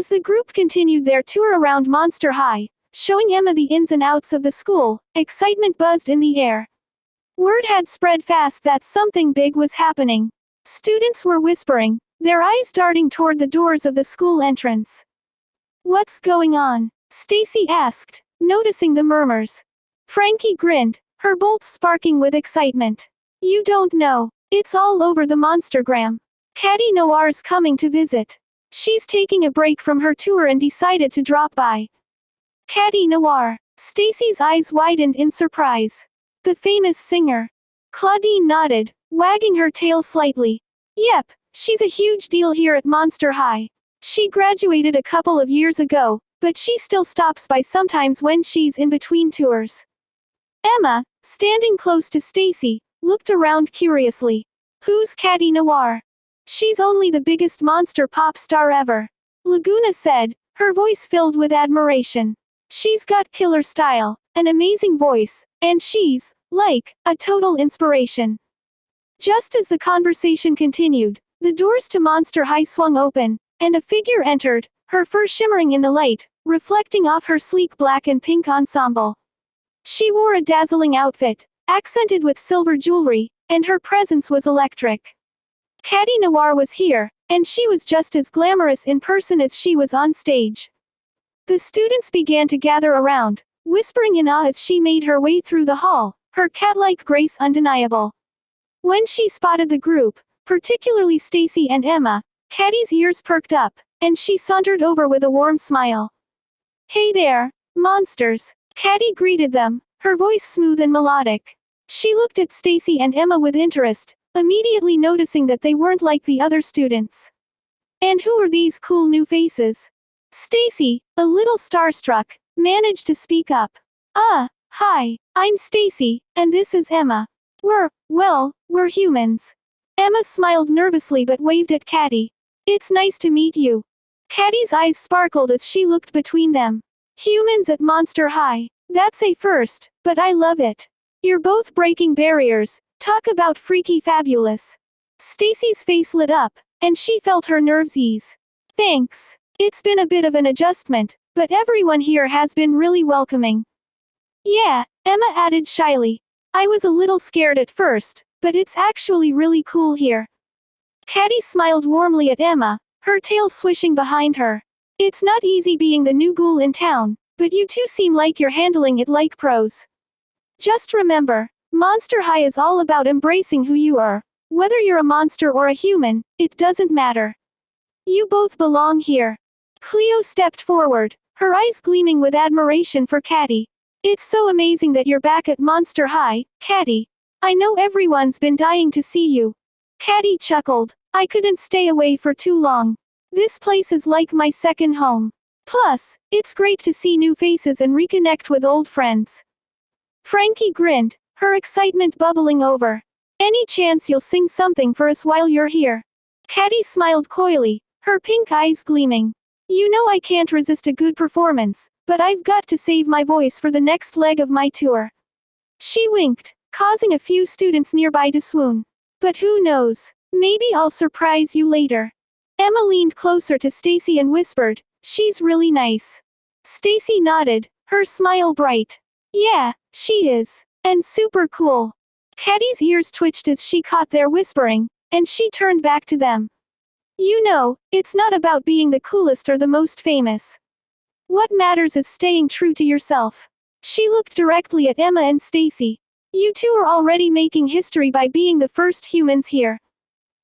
As the group continued their tour around Monster High, showing Emma the ins and outs of the school, excitement buzzed in the air. Word had spread fast that something big was happening. Students were whispering, their eyes darting toward the doors of the school entrance. "What's going on?" Stacie asked, noticing the murmurs. Frankie grinned, her bolts sparking with excitement. "You don't know. It's all over the Monstergram. Catty Noir's coming to visit. She's taking a break from her tour and decided to drop by." Catty Noir. Stacie's eyes widened in surprise. The famous singer. Claudine nodded, wagging her tail slightly. "Yep, she's a huge deal here at Monster High. She graduated a couple of years ago, but she still stops by sometimes when she's in between tours." Emma, standing close to Stacie, looked around curiously. "Who's Catty Noir?" "She's only the biggest monster pop star ever," Laguna said, her voice filled with admiration. "She's got killer style, an amazing voice, and she's, like, a total inspiration." Just as the conversation continued, the doors to Monster High swung open, and a figure entered, her fur shimmering in the light, reflecting off her sleek black and pink ensemble. She wore a dazzling outfit, accented with silver jewelry, and her presence was electric. Catty Noir was here, and she was just as glamorous in person as she was on stage. The students began to gather around, whispering in awe as she made her way through the hall, her cat-like grace undeniable. When she spotted the group, particularly Stacie and Emma, Catty's ears perked up, and she sauntered over with a warm smile. "Hey there, monsters," Catty greeted them, her voice smooth and melodic. She looked at Stacie and Emma with interest, immediately noticing that they weren't like the other students. "And who are these cool new faces?" Stacie, a little starstruck, managed to speak up. Hi, I'm Stacie, and this is Emma. We're humans." Emma smiled nervously but waved at Catty. "It's nice to meet you." Catty's eyes sparkled as she looked between them. "Humans at Monster High. That's a first, but I love it. You're both breaking barriers. Talk about freaky fabulous." Stacie's face lit up, and she felt her nerves ease. "Thanks. It's been a bit of an adjustment, but everyone here has been really welcoming." "Yeah," Emma added shyly. "I was a little scared at first, but it's actually really cool here." Catty smiled warmly at Emma, her tail swishing behind her. "It's not easy being the new ghoul in town, but you two seem like you're handling it like pros. Just remember, Monster High is all about embracing who you are. Whether you're a monster or a human, it doesn't matter. You both belong here." Cleo stepped forward, her eyes gleaming with admiration for Catty. "It's so amazing that you're back at Monster High, Catty. I know everyone's been dying to see you." Catty chuckled. "I couldn't stay away for too long. This place is like my second home. Plus, it's great to see new faces and reconnect with old friends." Frankie grinned, her excitement bubbling over. "Any chance you'll sing something for us while you're here?" Catty smiled coyly, her pink eyes gleaming. "You know I can't resist a good performance, but I've got to save my voice for the next leg of my tour." She winked, causing a few students nearby to swoon. "But who knows? Maybe I'll surprise you later." Emma leaned closer to Stacie and whispered, "She's really nice." Stacie nodded, her smile bright. "Yeah, she is. And super cool." Catty's ears twitched as she caught their whispering, and she turned back to them. "You know, it's not about being the coolest or the most famous. What matters is staying true to yourself." She looked directly at Emma and Stacie. "You two are already making history by being the first humans here.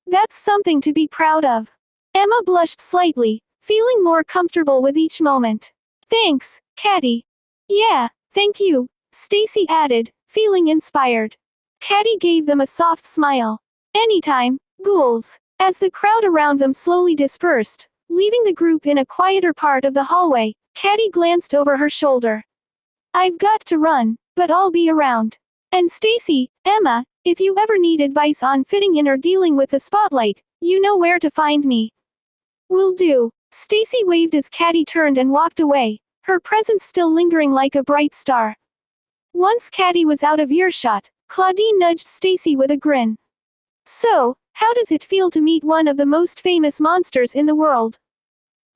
That's something to be proud of." Emma blushed slightly, feeling more comfortable with each moment. "Thanks, Catty." "Yeah, thank you," Stacie added, feeling inspired. Catty gave them a soft smile. "Anytime, ghouls." As the crowd around them slowly dispersed, leaving the group in a quieter part of the hallway, Catty glanced over her shoulder. "I've got to run, but I'll be around. And Stacie, Emma, if you ever need advice on fitting in or dealing with the spotlight, you know where to find me." "Will do." Stacie waved as Catty turned and walked away, her presence still lingering like a bright star. Once Catty was out of earshot, Claudine nudged Stacie with a grin. "So, how does it feel to meet one of the most famous monsters in the world?"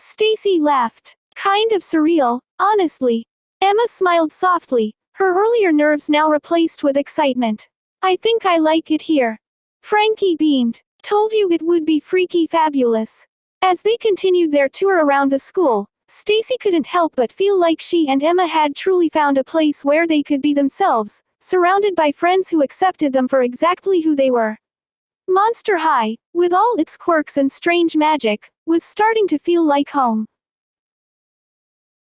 Stacie laughed. Kind of surreal, honestly. Emma smiled softly, her earlier nerves now replaced with excitement. I think I like it here. Frankie beamed. Told you it would be freaky fabulous. As they continued their tour around the school, Stacie couldn't help but feel like she and Emma had truly found a place where they could be themselves, surrounded by friends who accepted them for exactly who they were. Monster High, with all its quirks and strange magic, was starting to feel like home.